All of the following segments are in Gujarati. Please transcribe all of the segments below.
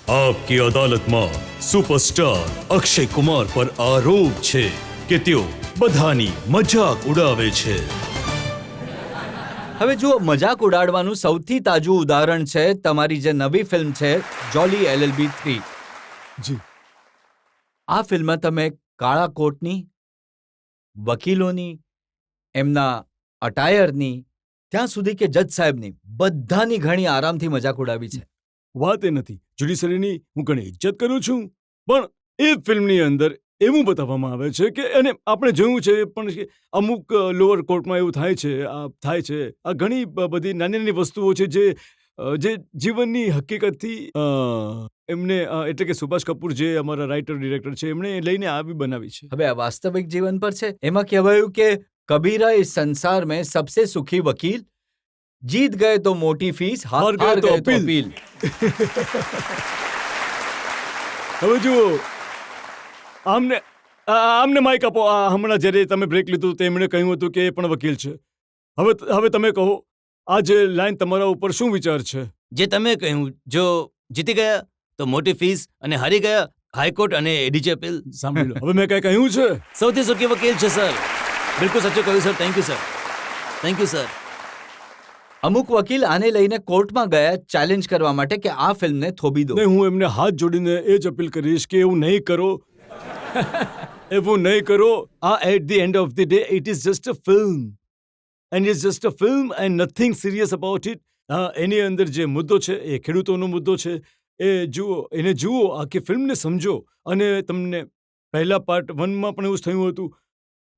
આપકી અદાલતમાં સુપરસ્ટાર અક્ષય કુમાર પર આરોપ છે કે તેઓ બધાની મજાક ઉડાવે છે. હવે જુઓ, મજાક ઉડાડવાનું સૌથી તાજું ઉદાહરણ છે તમારી જે નવી ફિલ્મ છે જોલી LLB 3. જી. આ ફિલ્મમાં તમે કાળા કોટની, વકીલોની, એમના અટાયરની, ત્યાં સુધી કે જજ સાહેબની, બધાની ઘણી આરામથી મજાક ઉડાવી છે. વાત એ નથી. જ્યુડિશરીની હું ઘણી ઇજ્જત કરું છું, પણ એ ફિલ્મની અંદર એવું બતાવવામાં આવે છે કે અને આપણે જોયું છે પણ કે અમુક લોઅર કોર્ટમાં એવું થાય છે. આ ઘણી બધી નાની નાની વસ્તુઓ છે જે જીવનની હકીકતથી એમને એટલે કે સુભાષ કપૂર જે અમારા રાઇટર ડિરેક્ટર છે એમણે લઈને આવી બનાવી છે. હવે આ વાસ્તવિક જીવન પર છે. એમાં કહેવાયું કે કબીરા ઇસ સંસાર મેં સબસે સુખી વકીલ, જીત ગયે તો મોટી ફીસ, હાર ગયે તો અપીલ. હવે જુઓ, આમને માઇક આપો. હમણાં જ્યારે તમે બ્રેક લીધું તેમણે કહ્યું હતું કે એ પણ વકીલ છે. હવે તમે કહો, આ જે લાઈન તમારા ઉપર શું વિચાર છે? જે તમે કહ્યું, જો જીતી ગયા તો મોટી ફીસ અને હારી ગયા હાઈકોર્ટ અને એડીજે અપીલ. સાંભળી લો, હવે મેં કઈ કહ્યું છે? સૌથી સુખી વકીલ છે સર. બિલકુલ સાચું કહ્યું sir. Thank you sir. Thank you sir. અમુક વકીલ આને લઈને કોર્ટમાં ગયા ચેલેન્જ કરવા માટે કે આ ફિલ્મને થોભી દો. નહીં, હું એમને હાથ જોડીને એ જ અપીલ કરીશ કે એવું નહીં કરો. એવું નહીં કરો. At the end of the day it is just a film and it's just a film and nothing serious about it. એની અંદર જે મુદ્દો છે એ ખેડૂતોનો મુદ્દો છે. એને જુઓ, આખી ફિલ્મને સમજો. અને તમને પહેલા પાર્ટ 1માં પણ એવું જ થયું હતું,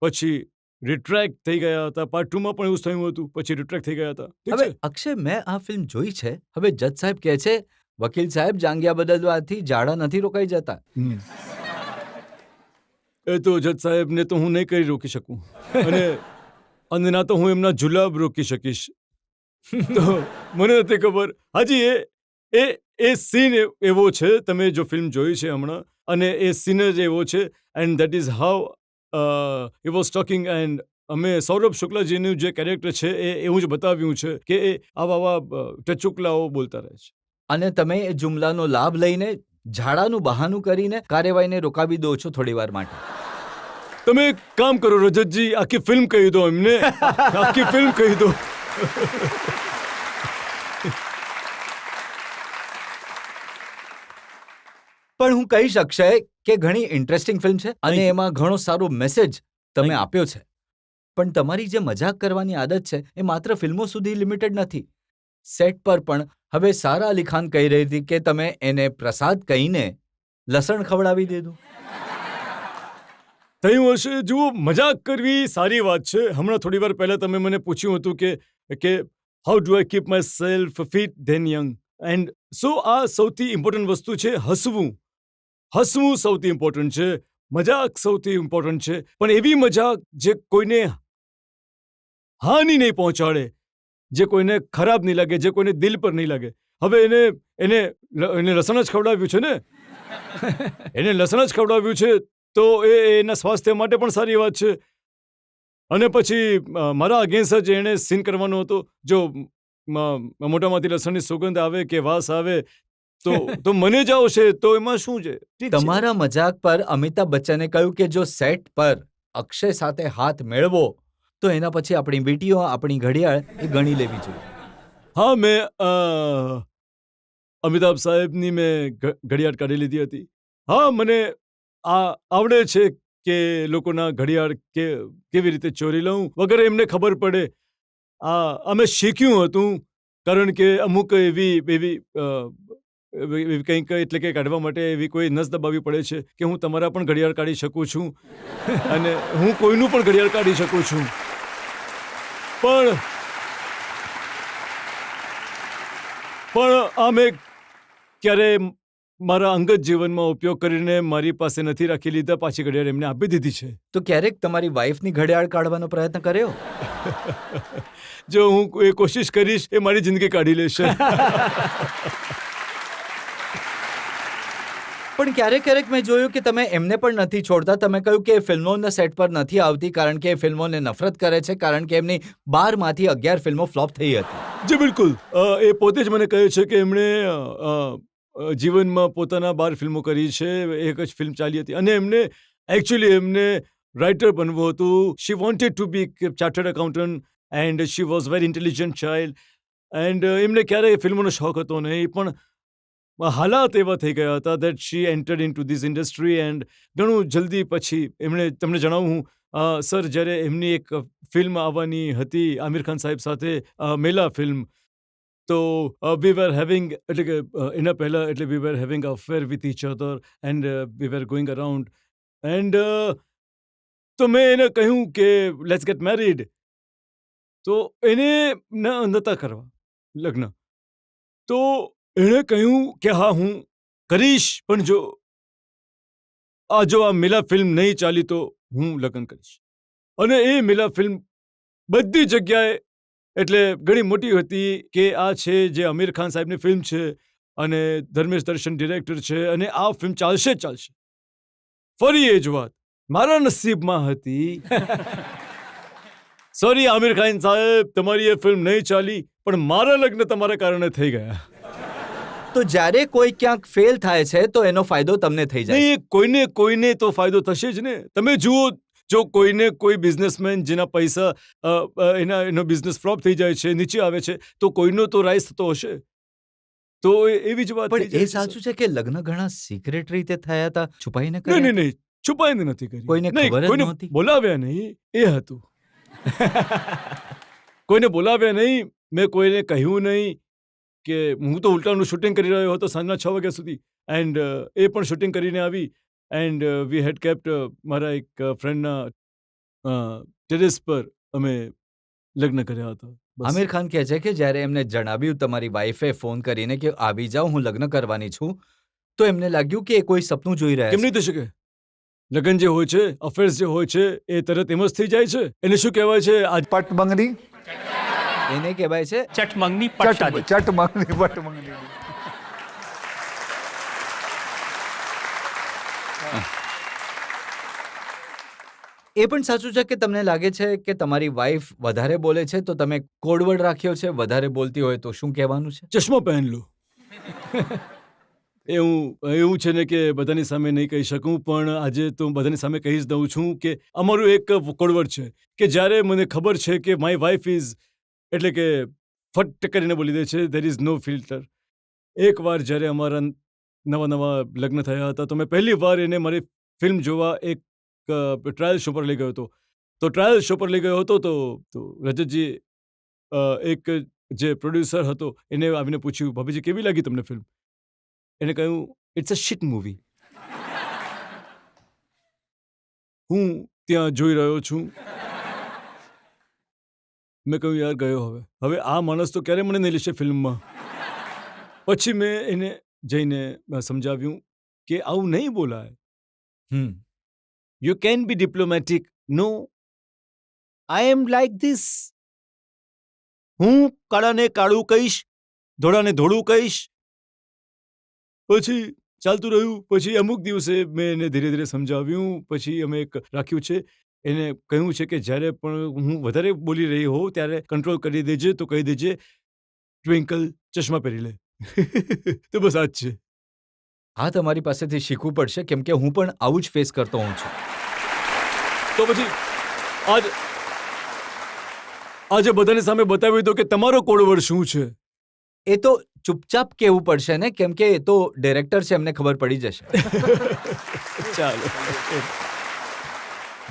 પછી રિટ્રેક્ટ થઈ ગયા હતા. પાર્ટ 2માં પણ એવું જ થયું હતું, પછી રિટ્રેક્ટ થઈ ગયા હતા. ઠીક હવે છે? અક્ષય, મેં આ ફિલ્મ જોઈ છે. હવે જજ સાહેબ કહે છે વકીલ સાહેબ, જાંગિયા બદલવાથી ઝાડા નથી રોકાઈ જતા. એ તો જજ સાહેબને તો હું નહીં કરી રોકી શકું, અને ના તો હું એમના જુલાબ રોકી શકીશ. તો મને નથી ખબર. હાજી, એ સીન એવો છે. તમે જો ફિલ્મ જોઈ છે હમણાં, અને એ સીન જ એવો છે. And that is how he was talking. And અમે સૌરભ શુક્લાજીનું જે કેરેક્ટર છે એ એવું જ બતાવ્યું છે કે એ આવા ટચુકલાઓ બોલતા રહે છે. અને તમે એ જુમલાનો લાભ લઈને ઝાડાનું બહાનું કરીને કાર્યવાહીને રોકાવી દો છો થોડી વાર માટે. તમે એક કામ કરો રજતજી, આખી ફિલ્મ કહી દો એમને. આખી ફિલ્મ કહી દો. પણ હું કહીશ અક્ષય કે ઘણી ઇન્ટરેસ્ટિંગ ફિલ્મ છે અને એમાં ઘણો સારો મેસેજ તમે આપ્યો છે. પણ તમારી જે મજાક કરવાની આદત છે એ માત્ર ફિલ્મો સુધી લિમિટેડ નથી. સેટ પર પણ હવે સારા અલી ખાન કહી રહી હતી કે તમે એને પ્રસાદ કહીને લસણ ખવડાવી દીધું. થયું હશે. જુઓ, મજાક કરવી સારી વાત છે. હમણાં થોડી વાર પહેલા તમે મને પૂછ્યું હતું કે how do I keep myself fit then young. And so આ સૌથી ઇમ્પોર્ટન્ટ વસ્તુ છે. હસવું સૌથી ઇમ્પોર્ટન્ટ છે. મજાક સૌથી ઇમ્પોર્ટન્ટ છે. પણ એવી મજાક જે કોઈને હાનિ નહીં પહોંચાડે, જે કોઈને ખરાબ નહીં લાગે, જે કોઈને દિલ પર નહીં લાગે. હવે એને લસણ જ ખવડાવ્યું છે ને. એને લસણ જ ખવડાવ્યું છે તો એના સ્વાસ્થ્ય માટે પણ સારી વાત છે. અને પછી મારા અગેન્સ્ટ જ એણે સીન કરવાનો હતો. જો મોઢામાંથી લસણની સુગંધ આવે કે વાસ આવે તો મને જ આવશે, તો એમાં શું છે? તમારા મજાક પર અમિતાભ બચ્ચને કહ્યું કે જો સેટ પર અક્ષય સાથે હાથ મેળવો તો એના પછી આપણી વીંટીઓ, આપણી ઘડિયાળ એ ગણી લેવી જોઈએ. હા, મેં અમિતાભ સાહેબની મેં ઘડિયાળ કાઢી લીધી હતી. હા, મને આવડે છે કે લોકોના ઘડિયાળ કેવી રીતે ચોરી લઉં વગેરે એમને ખબર પડે. અમે શીખ્યું હતું, કારણ કે અમુક એવી કંઈક એટલે કે કાઢવા માટે એવી કોઈ નસ દબાવવી પડે છે કે હું તમારા પણ ઘડિયાળ કાઢી શકું છું અને હું કોઈનું પણ ઘડિયાળ કાઢી શકું છું. પણ આ મેં ક્યારે મારા અંગત જીવનમાં ઉપયોગ કરીને મારી પાસે નથી રાખી લીધા. પાછી ઘડિયાળ એમને આપી દીધી છે. તો ક્યારેક તમારી વાઈફની ઘડિયાળ કાઢવાનો પ્રયત્ન કર્યો? જો હું એ કોશિશ કરીશ, એ મારી જિંદગી કાઢી લેશે. પણ ક્યારેક મેં જોયું કે તમે એમને પણ નથી છોડતા. તમે કહ્યું કે એ ફિલ્મોના સેટ પર નથી આવતી કારણ કે એ ફિલ્મોને નફરત કરે છે, કારણ કે એમની 12માંથી 11 ફિલ્મો ફ્લોપ થઈ હતી. જી બિલકુલ. એ પોતે જ મને કહે છે કે એમણે જીવનમાં પોતાના 12 ફિલ્મો કરી છે. એક જ ફિલ્મ ચાલી હતી અને એમને રાઇટર બનવું હતું. She wanted to be chartered accountant and she was very intelligent child and એમને ક્યારેય ફિલ્મોનો શોખ હતો નહીં, પણ હાલાત એવા થઈ ગયા હતા that she entered into this industry and ઘણું જલ્દી પછી તમને જણાવું સર, જ્યારે એમની એક ફિલ્મ આવવાની હતી આમિર ખાન સાહેબ સાથે, મેલા ફિલ્મ, તો વી વર હેવિંગ એટલે કે એના પહેલાં એટલે we were having affair with each other and we were going around and તો મેં એને કહ્યું કે લેટ્સ ગેટ મેરીડ. તો એને નહોતા કરવા લગ્ન. તો એણે કહ્યું કે હા હું કરીશ, પણ જો આ મિલા ફિલ્મ નહીં ચાલી તો હું લગ્ન કરીશ. અને એ મિલા ફિલ્મ બધી જગ્યાએ એટલે ઘણી મોટી હતી કે આ છે જે આમિર ખાન સાહેબની ફિલ્મ છે અને ધર્મેશ દર્શન ડિરેક્ટર છે અને આ ફિલ્મ ચાલશે જ ચાલશે. ફરી એ જ વાત મારા નસીબમાં હતી. સોરી આમિર ખાન સાહેબ, તમારી એ ફિલ્મ નહીં ચાલી, પણ મારા લગ્ન તમારા કારણે થઈ ગયા. તો જ્યારે કોઈ ક્યાંક ફેલ થાય છે તો એનો ફાયદો તમને થઈ જાય છે. નહીં, કોઈને તો ફાયદો થશે જ ને. તમે જુઓ, જો કોઈને કોઈ બિઝનેસમેન જેના પૈસા એનો બિઝનેસ ફ્લોપ થઈ જાય છે, નીચે આવે છે, તો કોઈનો તો રાઈઝ થતો હશે. તો એવી જ વાત થઈ પણ જાય એ સાચું છે કે લગ્ન ઘણા સિક્રેટ રીતે થયા હતા, છુપાઈને નહીં કર્યા? નહીં નહીં, છુપાઈને નથી કરી. કોઈને નહીં, ખબર જ કોઈને નહોતી? બોલાવ્યા નહીં, એ હતું. કોઈને બોલાવ્યા નહીં, મેં કોઈને કહ્યું નહીં કે હું તો ઉલટાનું શૂટિંગ કરી રહ્યો હતો સાંજના 6 વાગ્યા સુધી એન્ડ એ પણ શૂટિંગ કરીને આવી એન્ડ વી હેડ કેપ્ટ મારા એક ફ્રેન્ડના ટેરેસ પર અમે લગ્ન કર્યા હતા. બસ. આમિર ખાન કહે છે કે જ્યારે એમને જણાવ્યું તમારી વાઈફે ફોન કરીને કે આવી જાઓ હું લગ્ન કરવાની છું, તો એમને લાગ્યું કે એ કોઈ સપનું જોઈ રહ્યા કેમ છે. નહીં થઈ શકે? લગ્ન જે હોય છે, અફેર્સ જે હોય છે, એ તરત એમ જ થઈ જાય છે. એને શું કહેવાય છે? આજ પટ મંગની એને કહેવાય છે ચટમંગની પટ ચટ મંગની પટ મંગની. એ પણ સાચું છે કે તમને લાગે છે કે તમારી વાઈફ વધારે બોલે છે તો તમે કોડવર્ડ રાખ્યો છે, વધારે બોલતી હોય તો શું કહેવાનું છે? ચશ્મા પહેન લો. એવું છે ને કે બધાની સામે નહીં કહી શકું, પણ આજે તો હું બધાની સામે કહી જ દઉં છું કે અમારું એક કોડવર્ડ છે કે જ્યારે મને ખબર છે કે માય વાઇફ ઇઝ એટલે કે ફટ કરીને બોલી દે છે, દેર ઇઝ નો ફિલ્ટર. એકવાર જ્યારે અમારા નવા લગ્ન થયા હતા તો મેં પહેલી વાર એને મારી ફિલ્મ જોવા એક ટ્રાયલ શો પર લઈ ગયો હતો. તો ટ્રાયલ શો પર લઈ ગયો હતો તો રજતજી એક જે પ્રોડ્યુસર હતો એને આવીને પૂછ્યું, ભાભીજી કેવી લાગી તમને ફિલ્મ? એને કહ્યું, ઇટ્સ અ શિટ મૂવી. હું ત્યાં જોઈ રહ્યો છું. મેં કહ્યું યાર ગયો હવે આ માણસ તો ક્યારે મને નહીં લેશે ફિલ્મમાં. પછી મેં એને જઈને સમજાવ્યું કે આવું નહીં બોલાય. You can be diplomatic. No, I am like this. હું કાળાને કાળું કહીશ, ધોળાને ધોળું કહીશ. પછી ચાલતું રહ્યું. પછી અમુક દિવસે મેં એને ધીરે ધીરે સમજાવ્યું. પછી અમે એક રાખ્યું છે, એને કહ્યું છે કે જ્યારે પણ હું વધારે બોલી રહી હોઉં ત્યારે કંટ્રોલ કરી દેજે, તો કહી દેજે ટ્વિંકલ ચશ્મા પહેરી લે. તો બસ આ જ છે. હા, તમારી પાસેથી શીખવું પડશે કેમ કે હું પણ આવું જ ફેસ કરતો હોઉં છું. તો પછી આજે બધાની સામે બતાવી દો કે તમારો કોડવર્ડ શું છે. એ તો ચૂપચાપ કહેવું પડશે ને, કેમ કે એ તો ડિરેક્ટર છે, એમને ખબર પડી જશે. ચાલો,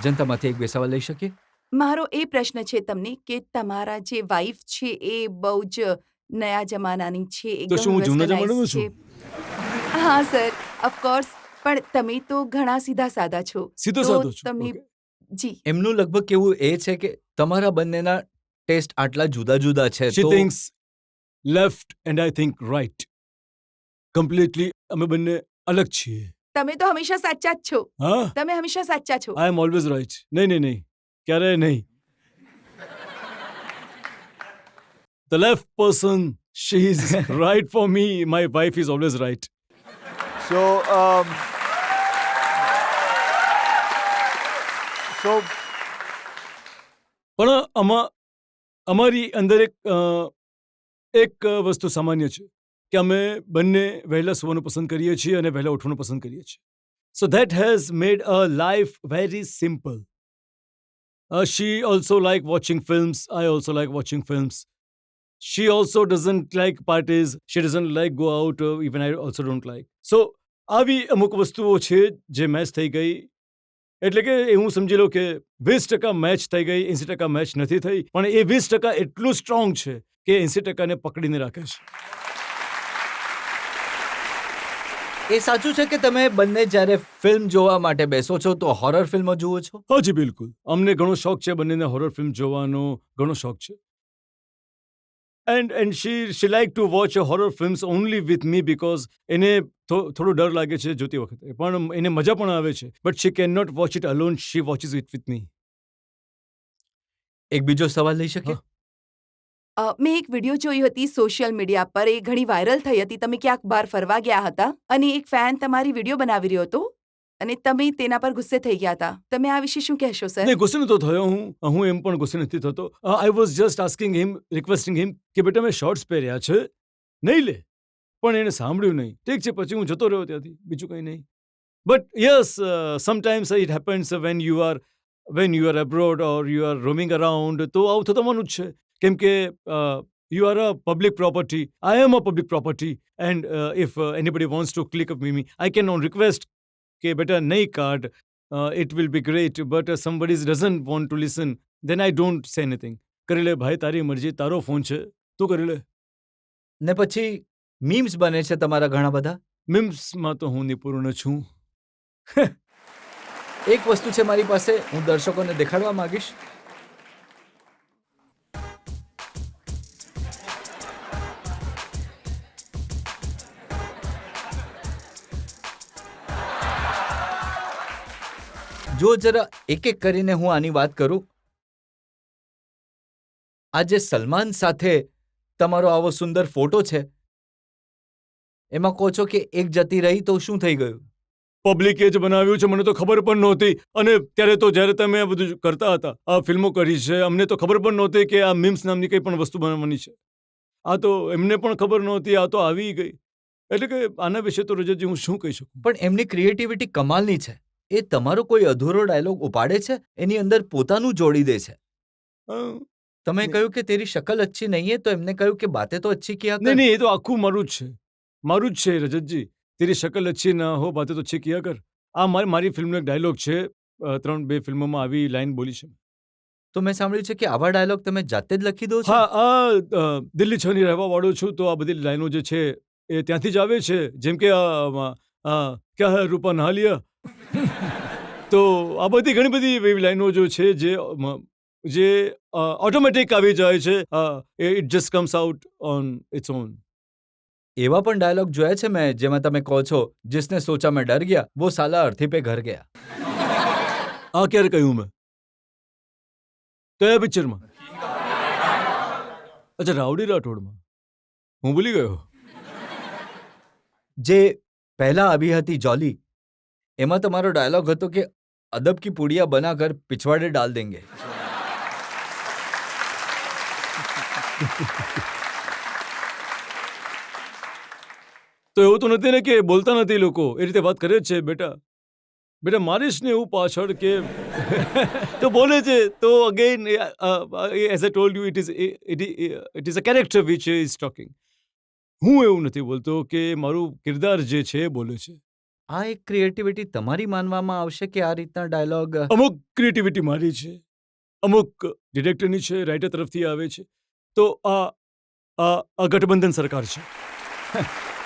જનતામાંથી એક બે સવાલ લઈ શકીએ? મારો એ પ્રશ્ન છે તમને કે તમારા જે વાઈફ છે એ બહુ જ નયા જમાનાની છે, તો શું હું જૂના જમાનાનો westernized છે. હા સર, ઓફકોર્સ, પણ તમે તો ઘણા સીધા સાદા છો. સીધો તો સાધો છું. તમે Okay. જી એમનું લગભગ કેવું એ છે કે તમારા બંનેના ટેસ્ટ આટલા જુદા જુદા છે She તો thinks left and I think right. Completely અમે બંને અલગ છીએ. તમે તો હંમેશા સાચા જ છો. હા, તમે હંમેશા સાચા છો. I am always right. નહીં, ક્યારેય નહીં. The left person, she is right for me. My wife is always right. So, પણ અમારી અંદર એક વસ્તુ સામાન્ય છે. કે અમે બંને વહેલા સૂવાનું પસંદ કરીએ છીએ અને વહેલા ઉઠવાનું પસંદ કરીએ છીએ. So that has made a life very simple. She also like watching films. I also like watching films. She also doesn't like parties. She doesn't like go out. Even I also don't like. So આવી અમુક વસ્તુઓ છે જે મેચ થઈ ગઈ. એટલે કે એવું સમજી લો કે 20% મેચ થઈ ગઈ, 80% મેચ નથી થઈ, પણ એ 20% એટલું સ્ટ્રોંગ છે કે 80%ને પકડીને રાખે છે. એ સાચું છે કે તમે બંને જ્યારે ફિલ્મ જોવા માટે બેસો છો તો હોરર ફિલ્મો જુઓ છો? હાજી બિલકુલ. અમને ઘણો શોખ છે બંનેને હોરર ફિલ્મ જોવાનો ઘણો શોખ છે. And she like to watch horror films only with me because એને થોડો ડર લાગે છે જોતી વખતે, પણ એને મજા પણ આવે છે. But she cannot watch it alone. She watches it with me. એક બીજો સવાલ લઈ શકીએ? મેં એક વિડીયો જોઈ હતી સોશિયલ મીડિયા પર, એ ઘણી વાયરલ થઈ હતી. તમે ક્યાંક બહાર ફરવા ગયા હતા અને એક ફેન તમારી વિડીયો બનાવી રહ્યો હતો અને તમે તેના પર ગુસ્સે થઈ ગયા હતા. તમે આ વિશે શું કહેશો સર? નહીં, ગુસ્સે નતો થયો હું એમ પણ ગુસ્સે નથી થતો. I was just asking him, requesting him કે બેટા મેં શોર્ટ્સ પહેર્યા છે, નહીં લે. પણ એને સાંભળ્યું નહીં. ઠીક છે, પછી હું જતો રહ્યો ત્યાંથી, બીજું કંઈ નહીં. But yes, sometimes it happens when you are abroad or you are roaming around, તો આવું થવાનું જ છે. કેમ કે you are a public property. I am a public property. And if anybody wants to click up me, I can on request કે બેટા નહીં કાઢ, it will be great. But somebody doesn't want to listen, then I don't say anything. કરી લે ભાઈ, તારી મરજી, તારો ફોન છે, તું કરી લે. ને પછી મીમ્સ બને છે તમારા ઘણા બધા. મીમ્સમાં તો હું નિપુણ છું. એક વસ્તુ છે મારી પાસે, હું દર્શકોને દેખાડવા માંગીશ. જો જરા એક એક કરીને હું આની વાત કરું. આજે સલમાન સાથે તમારો આવો સુંદર ફોટો છે, એમાં કહો છો કે એક જતી રહી તો શું થઈ ગયું? પબ્લિકે જ બનાવ્યું છે, મને તો ખબર પણ નહોતી. અને ત્યારે તો જ્યારે તમે આ બધું કરતા હતા, આ ફિલ્મો કરી છે, અમને તો ખબર પણ નહોતી કે આ મીમ્સ નામની કંઈ પણ વસ્તુ બનવાની છે. આ તો એમને પણ ખબર નહોતી, આ તો આવી ગઈ. એટલે કે આના વિશે તો રજતજી હું શું કહી શકું. પણ એમની ક્રિએટિવિટી કમાલની છે. એ તમારો કોઈ અધૂરો ડાયલોગ ઉપાડે છે, એની અંદર પોતાનું જોડી દે છે. તમે કહ્યું કે તેરી શકલ અચ્છી નહીં હે, તો એમને કહ્યું કે બાતે તો અચ્છી કિયા કર. નહીં, એ તો આખું મારું જ છે, મારું જ છે રજતજી. તેરી શકલ અચ્છી ના હો, બાતે તો અચ્છી કિયા કર. આ મારી ફિલ્મનો એક ડાયલોગ છે. 3-2 ફિલ્મોમાં આવી લાઈન બોલી છે. તો મેં સાંભળ્યું છે કે આવા ડાયલોગ તમે જાતે જ લખી દો છો? હા, દિલ્હી 6ની રહેવાવાળો છું, તો આ બધી લાઈનો જે છે એ ત્યાંથી જ આવે છે. જેમ કે ક્યા હે રૂપા નહા લિયા. તો આ બધી ઘણી બધી એવી લાઈનો જો છે જે ઓટોમેટિક આવી જાય છે. It just comes out on it's on. એવા પણ ડાયલોગ જોયા છે મેં જેમાં તમે કહો છો, જિસને સોચા મેં ડર ગયા વો સાલા અર્થી પે ઘર ગયા. આ ક્યારે કહ્યું મેં? કયા પિક્ચરમાં? અચ્છા, રાવડી રાઠોડમાં. હું ભૂલી ગયો. જે પહેલા આવી હતી જોલી, એમાં તમારો ડાયલોગ હતો કે અદબ કી પુડિયા બનાકર પિછવાડે ડાલ દેંગે. તો એવું તો નથી ને કે બોલતા નથી લોકો, એ રીતે વાત કરે જ છે. બેટા મારીશ ને એવું પાછળ કે તો બોલે છે. તો again as I told you, it is a character which is talking. હું એવું નથી બોલતો કે મારું કિરદાર જે છે એ બોલે છે. આ એક ક્રિએટિવિટી તમારી માનવામાં આવશે કે આ રીતના ડાયલોગ? અમુક ક્રિએટિવિટી મારી છે, અમુક ડિરેક્ટરની છે, રાઇટર તરફથી આવે છે. તો આ ગઠબંધન સરકાર છે.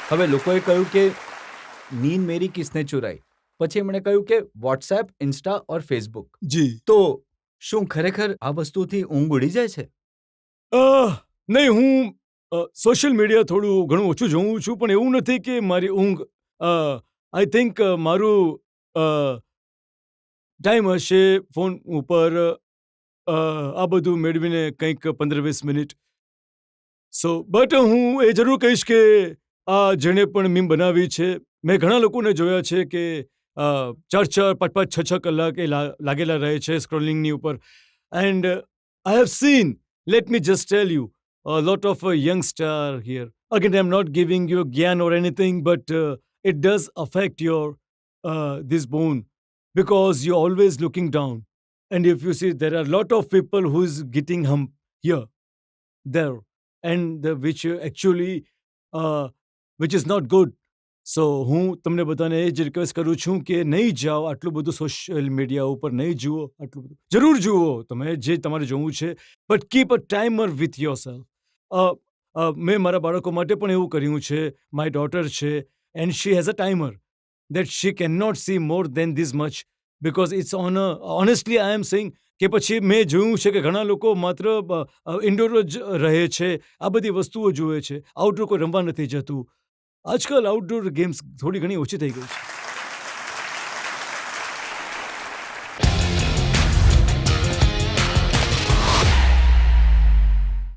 હવે લોકોએ કહ્યું કે નીંદ મેરી કિસને ચુરાઈ, પછી એમણે કહ્યું કે વોટ્સએપ, ઇન્સ્ટા ઓર ફેસબુક. જી. તો શું ખરેખર આ વસ્તુથી ઊંઘ ઉડી જાય છે? નહીં, હું સોશિયલ મીડિયા થોડું ઘણું ઓછું જોઉં છું, પણ એવું નથી કે મારી ઊંઘ. આઈ થિંક મારું ટાઈમ હશે ફોન ઉપર આ બધું મેળવીને કંઈક 15-20 મિનિટ. સો બટ હું એ જરૂર કહીશ કે આ જેણે પણ મીમ બનાવી છે, મેં ઘણા લોકોને જોયા છે કે 4-4, 5-5, 6-6 કલાક એ લાગેલા રહે છે સ્ક્રોલિંગની ઉપર. And I have seen, let me just tell you, a lot of young star here again, I'm not giving you gyan or anything, but it does affect your this bone because you're always looking down. And if you see, there are a lot of people who's getting hump here, there, and which actually, which is not good. સો હું તમને બધાને એ જ રિક્વેસ્ટ કરું છું કે નહીં જાઓ, આટલું બધું સોશિયલ મીડિયા ઉપર નહીં જુઓ, આટલું બધું જરૂર જુઓ તમે જે તમારે જોવું છે, but keep a timer with yourself. મેં મારા બાળકો માટે પણ એવું કર્યું છે. માય ડોટર છે and she has a timer that she cannot see more than this much because it's on a honestly I am saying કે પછી મેં જોયું છે કે ઘણા લોકો માત્ર ઇન્ડોર જ રહે છે, આ બધી વસ્તુઓ જુએ છે, આઉટડોર કોઈ રમવા નથી જતું. આજકાલ આઉટડોર ગેમ્સ થોડી ઘણી ઓછી થઈ ગઈ છે.